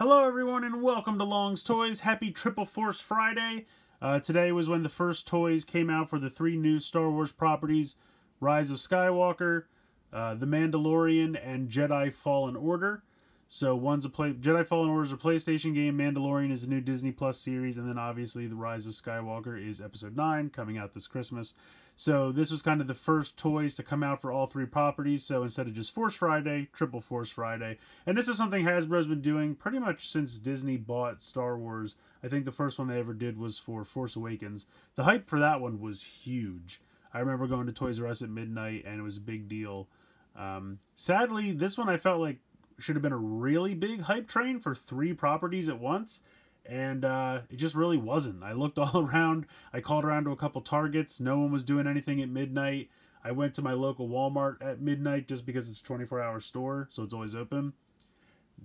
Hello everyone and welcome to Long's Toys. Happy Triple Force Friday. Today was when the first toys came out for the three new Star Wars properties, Rise of Skywalker, The Mandalorian, and Jedi Fallen Order. So Jedi Fallen Order is a PlayStation game, Mandalorian is a new Disney Plus series, and then obviously The Rise of Skywalker is Episode 9 coming out this Christmas. So this was kind of the first toys to come out for all three properties. So instead of just Force Friday, Triple Force Friday. And this is something Hasbro's been doing pretty much since Disney bought Star Wars. I think the first one they ever did was for Force Awakens. The hype for that one was huge. I remember going to Toys R Us at midnight and it was a big deal. Sadly, this one I felt like should have been a really big hype train for three properties at once. And it just really wasn't. I looked all around. I called around to a couple Targets. No one was doing anything at midnight. I went to my local Walmart at midnight just because it's a 24-hour store, so it's always open.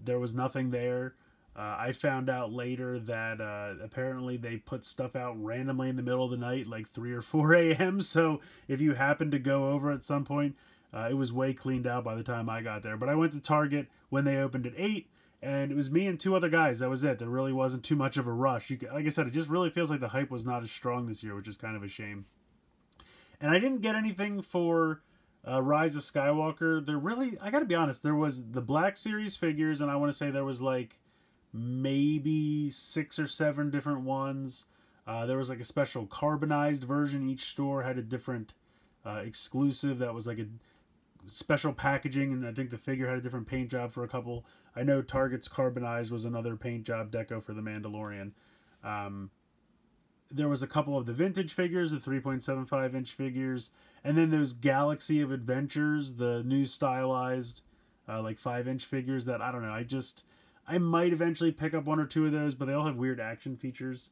There was nothing there. I found out later that apparently they put stuff out randomly in the middle of the night, like 3 or 4 a.m. So if you happen to go over at some point, it was way cleaned out by the time I got there. But I went to Target when they opened at 8. And it was me and two other guys. That was it. There really wasn't too much of a rush. Like I said, it just really feels like the hype was not as strong this year, which is kind of a shame. And I didn't get anything for Rise of Skywalker. I gotta be honest, there was the Black Series figures, and I want to say there was like maybe 6 or 7 different ones. There was like a special carbonized version. Each store had a different exclusive that was like a special packaging, and I think the figure had a different paint job for a couple. I know Target's Carbonized was another paint job deco for the Mandalorian. There was a couple of the vintage figures, the 3.75 inch figures, and then those Galaxy of Adventures, the new stylized like 5-inch figures that, I don't know, I might eventually pick up 1 or 2 of those, but they all have weird action features.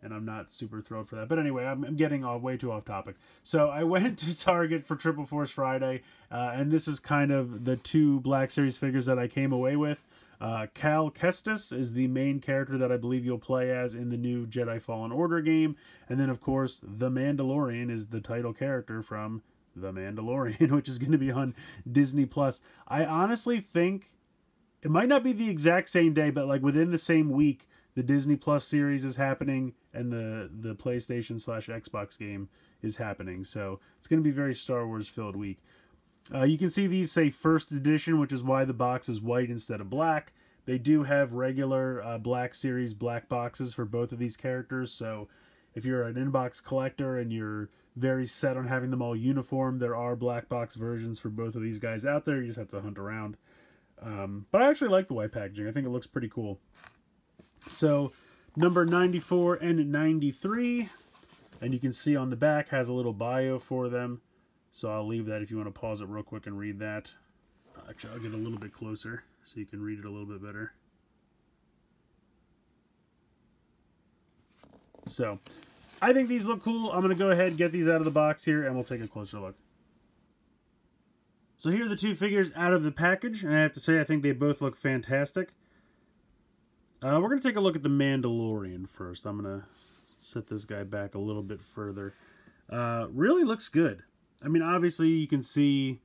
And I'm not super thrilled for that. But anyway, I'm getting way too off topic. So I went to Target for Triple Force Friday. And this is kind of the 2 Black Series figures that I came away with. Cal Kestis is the main character that I believe you'll play as in the new Jedi Fallen Order game. And then, of course, The Mandalorian is the title character from The Mandalorian, which is going to be on Disney Plus. I honestly think it might not be the exact same day, but like within the same week, the Disney Plus series is happening, and the PlayStation/Xbox game is happening. So it's going to be a very Star Wars filled week. You can see these say first edition, which is why the box is white instead of black. They do have regular Black Series black boxes for both of these characters. So if you're an inbox collector and you're very set on having them all uniform, there are black box versions for both of these guys out there. You just have to hunt around. But I actually like the white packaging. I think it looks pretty cool. So, number 94 and 93, and you can see on the back has a little bio for them. So I'll leave that if you want to pause it real quick and read that. Actually, I'll get a little bit closer so you can read it a little bit better. So, I think these look cool. I'm going to go ahead and get these out of the box here, and we'll take a closer look. So here are the 2 figures out of the package, and I have to say I think they both look fantastic. We're going to take a look at the Mandalorian first. I'm going to set this guy back a little bit further. Really looks good. I mean, obviously you can see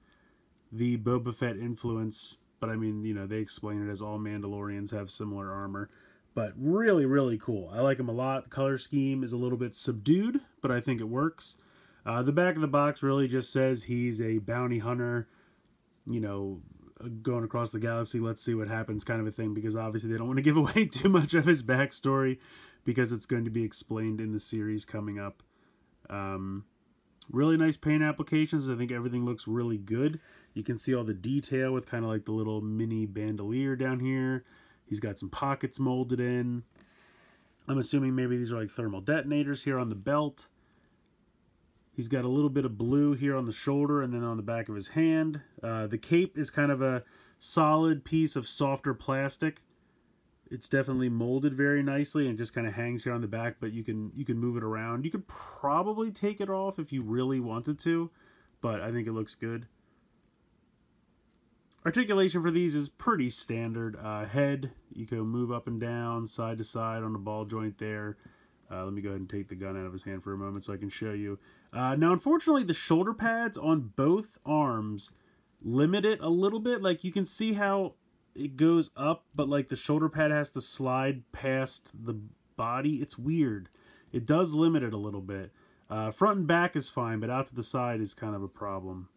the Boba Fett influence, but I mean, you know, they explain it as all Mandalorians have similar armor. But really, really cool. I like him a lot. The color scheme is a little bit subdued, but I think it works. The back of the box really just says he's a bounty hunter, you know, going across the galaxy, let's see what happens kind of a thing, because obviously they don't want to give away too much of his backstory because it's going to be explained in the series coming up. Really nice paint applications. I think everything looks really good. You can see all the detail with kind of like the little mini bandolier down here. He's got some pockets molded in. I'm assuming maybe these are like thermal detonators here on the belt. He's got a little bit of blue here on the shoulder and then on the back of his hand. The cape is kind of a solid piece of softer plastic. It's definitely molded very nicely and just kind of hangs here on the back, but you can move it around. You could probably take it off if you really wanted to, but I think it looks good. Articulation for these is pretty standard. Head, you can move up and down, side to side on the ball joint there. Let me go ahead and take the gun out of his hand for a moment so I can show you. Now, unfortunately, the shoulder pads on both arms limit it a little bit. Like, you can see how it goes up, but like the shoulder pad has to slide past the body. It's weird. It does limit it a little bit. Front and back is fine, but out to the side is kind of a problem.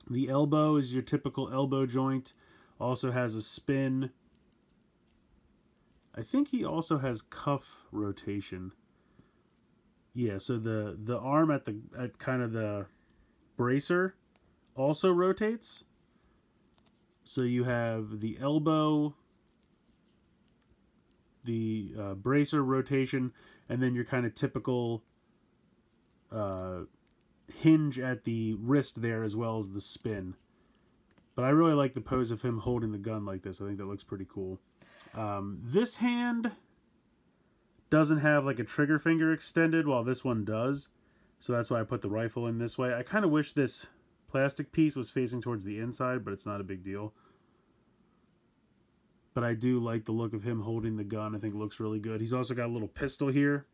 The elbow is your typical elbow joint. Also has a spin. I think he also has cuff rotation. Yeah, so the arm at kind of the bracer also rotates. So you have the elbow, the bracer rotation, and then your kind of typical hinge at the wrist there, as well as the spin. But I really like the pose of him holding the gun like this. I think that looks pretty cool. This hand doesn't have like a trigger finger extended, while this one does. So that's why I put the rifle in this way. I kind of wish this plastic piece was facing towards the inside, but it's not a big deal. But I do like the look of him holding the gun. I think it looks really good. He's also got a little pistol here.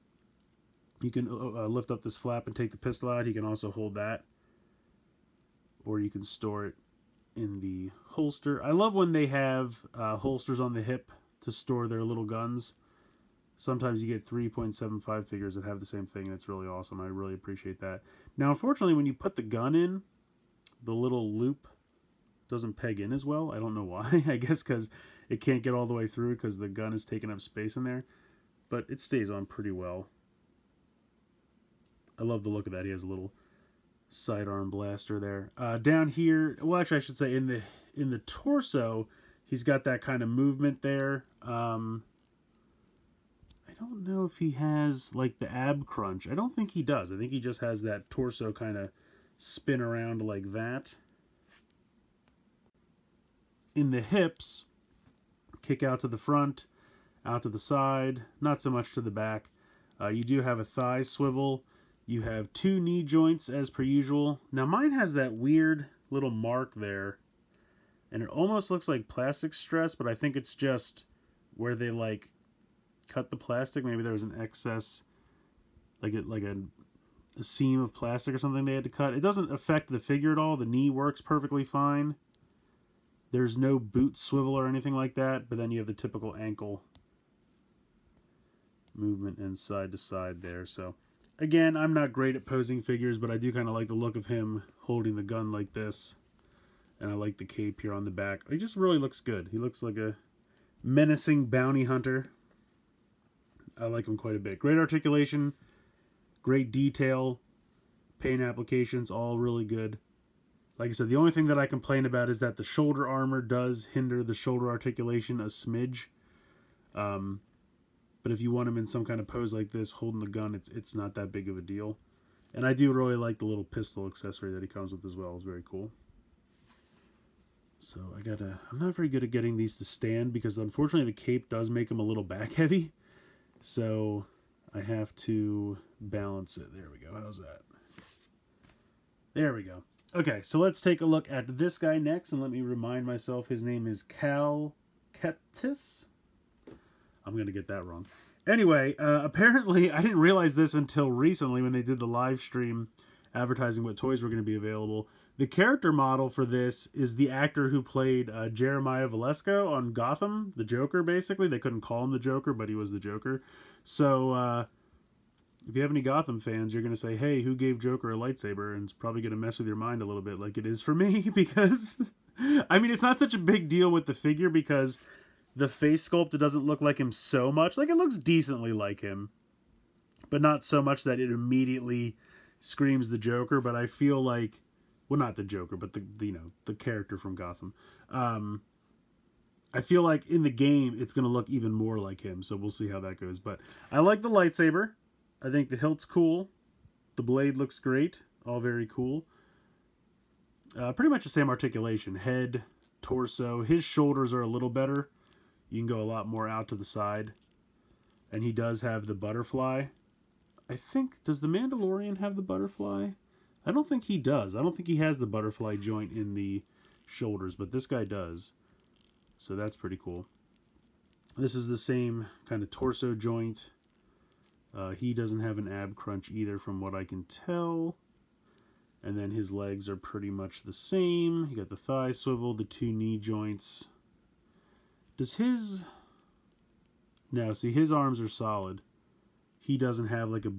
You can lift up this flap and take the pistol out. He can also hold that. Or you can store it in the holster. I love when they have holsters on the hip to store their little guns. Sometimes you get 3.75 figures that have the same thing, and it's really awesome. I really appreciate that. Now, unfortunately, when you put the gun in, the little loop doesn't peg in as well. I don't know why. I guess because it can't get all the way through because the gun is taking up space in there. But it stays on pretty well. I love the look of that. He has a little sidearm blaster there. Down here, well, actually, I should say in the torso, he's got that kind of movement there. I don't know if he has like the ab crunch. I don't think he does. I think he just has that torso kind of spin around like that. In the hips, kick out to the front, out to the side, not so much to the back. You do have a thigh swivel. You have 2 knee joints as per usual. Now mine has that weird little mark there, and it almost looks like plastic stress, but I think it's just where they like cut the plastic. Maybe there was an excess, like a seam of plastic or something they had to cut. It doesn't affect the figure at all. The knee works perfectly fine. There's no boot swivel or anything like that, but then you have the typical ankle movement and side to side there. So again, I'm not great at posing figures, but I do kind of like the look of him holding the gun like this. And I like the cape here on the back. He just really looks good. He looks like a menacing bounty hunter. I like him quite a bit. Great articulation, great detail, paint applications, all really good. Like I said, the only thing that I complain about is that the shoulder armor does hinder the shoulder articulation a smidge. But if you want him in some kind of pose like this, holding the gun, it's not that big of a deal. And I do really like the little pistol accessory that he comes with as well. It's very cool. So I'm not very good at getting these to stand because unfortunately the cape does make them a little back heavy. So I have to balance it. There we go. How's that? There we go. Okay, so let's take a look at this guy next, and let me remind myself his name is Cal Kestis. I'm going to get that wrong. Anyway, apparently, I didn't realize this until recently when they did the live stream advertising what toys were going to be available. The character model for this is the actor who played Jeremiah Valesco on Gotham, the Joker, basically. They couldn't call him the Joker, but he was the Joker. So, if you have any Gotham fans, you're going to say, hey, who gave Joker a lightsaber? And it's probably going to mess with your mind a little bit like it is for me, because, I mean, it's not such a big deal with the figure because the face sculpt, it doesn't look like him so much. Like, it looks decently like him, but not so much that it immediately screams the Joker. But I feel like, well, not the Joker, but the character from Gotham. I feel like in the game, it's going to look even more like him, so we'll see how that goes. But I like the lightsaber. I think the hilt's cool. The blade looks great. All very cool. Pretty much the same articulation. Head, torso. His shoulders are a little better. You can go a lot more out to the side. And he does have the butterfly. I think, does the Mandalorian have the butterfly? I don't think he does. I don't think he has the butterfly joint in the shoulders, but this guy does. So that's pretty cool. This is the same kind of torso joint. He doesn't have an ab crunch either from what I can tell. And then his legs are pretty much the same. You got the thigh swivel, the 2 knee joints. Does his... No, see, his arms are solid. He doesn't have like a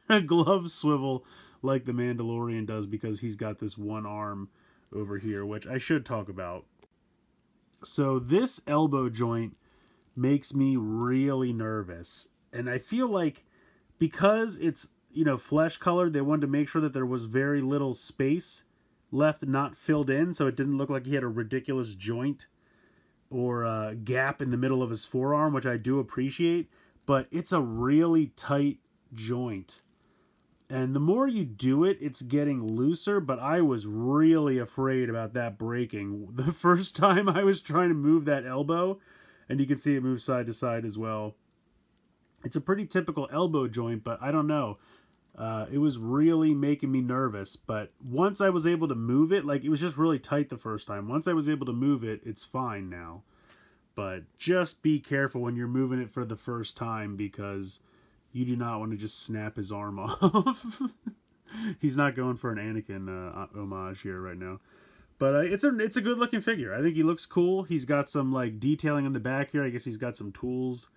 a glove swivel like the Mandalorian does, because he's got this one arm over here, which I should talk about. So this elbow joint makes me really nervous. And I feel like because it's, you know, flesh colored, they wanted to make sure that there was very little space left not filled in, so it didn't look like he had a ridiculous joint or a gap in the middle of his forearm, which I do appreciate, but it's a really tight joint. And the more you do it, it's getting looser, but I was really afraid about that breaking the first time I was trying to move that elbow, and you can see it move side to side as well. It's a pretty typical elbow joint, but I don't know. It was really making me nervous, but once I was able to move it, like, it was just really tight the first time. Once I was able to move it, it's fine now. But just be careful when you're moving it for the first time, because you do not want to just snap his arm off. He's not going for an Anakin homage here right now. But it's a good looking figure. I think he looks cool. He's got some like detailing on the back here. I guess he's got some tools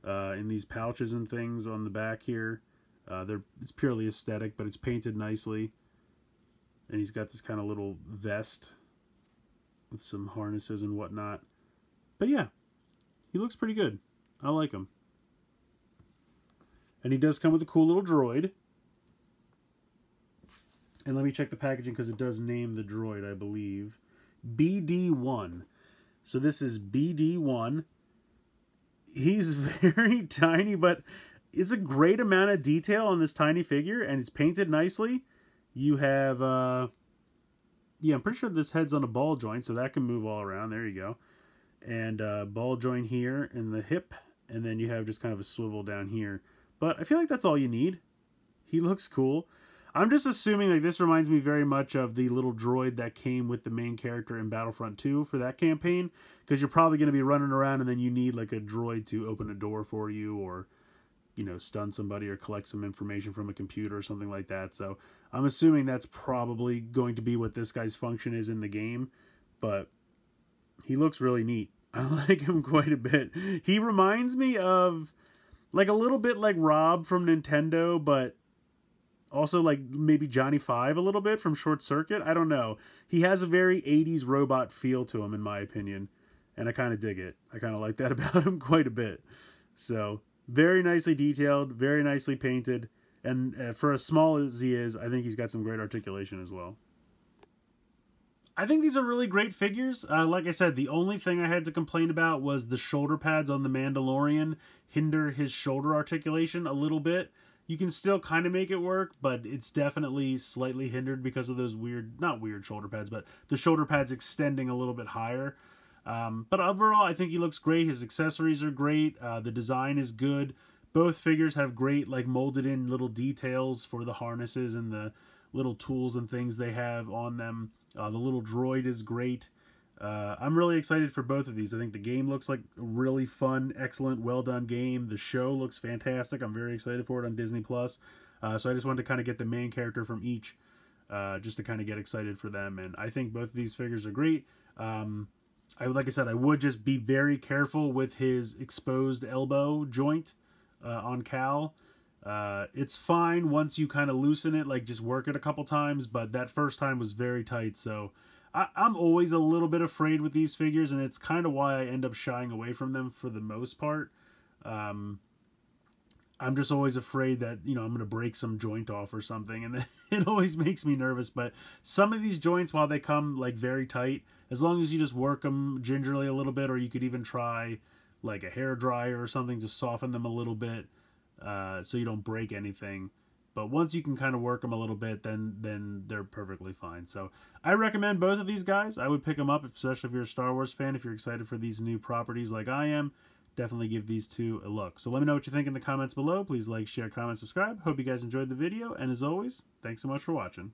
in these pouches and things on the back here. It's purely aesthetic, but it's painted nicely. And he's got this kind of little vest with some harnesses and whatnot. But yeah, he looks pretty good. I like him. And he does come with a cool little droid. And let me check the packaging, because it does name the droid, I believe. BD1. So this is BD1. He's very tiny, but it's a great amount of detail on this tiny figure, and it's painted nicely. You have, yeah, I'm pretty sure this head's on a ball joint, so that can move all around. There you go. And ball joint here in the hip, and then you have just kind of a swivel down here. But I feel like that's all you need. He looks cool. I'm just assuming like this reminds me very much of the little droid that came with the main character in Battlefront 2 for that campaign, because you're probably going to be running around and then you need like a droid to open a door for you, or, you know, stun somebody or collect some information from a computer or something like that. So I'm assuming that's probably going to be what this guy's function is in the game, but he looks really neat. I like him quite a bit. He reminds me of like a little bit like Rob from Nintendo, but also like maybe Johnny Five a little bit from Short Circuit. I don't know. He has a very 80s robot feel to him, in my opinion, and I kind of dig it. I kind of like that about him quite a bit. So very nicely detailed, very nicely painted, and for as small as he is, I think he's got some great articulation as well. I think these are really great figures. Like I said, the only thing I had to complain about was the shoulder pads on the Mandalorian hinder his shoulder articulation a little bit. You can still kind of make it work, but it's definitely slightly hindered because of those weird, not weird shoulder pads, but the shoulder pads extending a little bit higher. But overall, I think he looks great. His accessories are great. The design is good. Both figures have great, like, molded in little details for the harnesses and the little tools and things they have on them. The little droid is great. I'm really excited for both of these. I think the game looks like a really fun, excellent, well-done game. The show looks fantastic. I'm very excited for it on Disney+. So I just wanted to kind of get the main character from each, just to kind of get excited for them. And I think both of these figures are great. Like I said, I would just be very careful with his exposed elbow joint on Cal. It's fine once you kind of loosen it, like just work it a couple times, but that first time was very tight, so I'm always a little bit afraid with these figures, and it's kind of why I end up shying away from them for the most part. I'm just always afraid that, you know, I'm going to break some joint off or something, and it always makes me nervous. But some of these joints, while they come like very tight, as long as you just work them gingerly a little bit, or you could even try like a hair dryer or something to soften them a little bit, so you don't break anything. But once you can kind of work them a little bit, then they're perfectly fine. So I recommend both of these guys. I would pick them up, especially if you're a Star Wars fan. If you're excited for these new properties like I am, definitely give these two a look. So let me know what you think in the comments below. Please like, share, comment, subscribe. Hope you guys enjoyed the video. And as always, thanks so much for watching.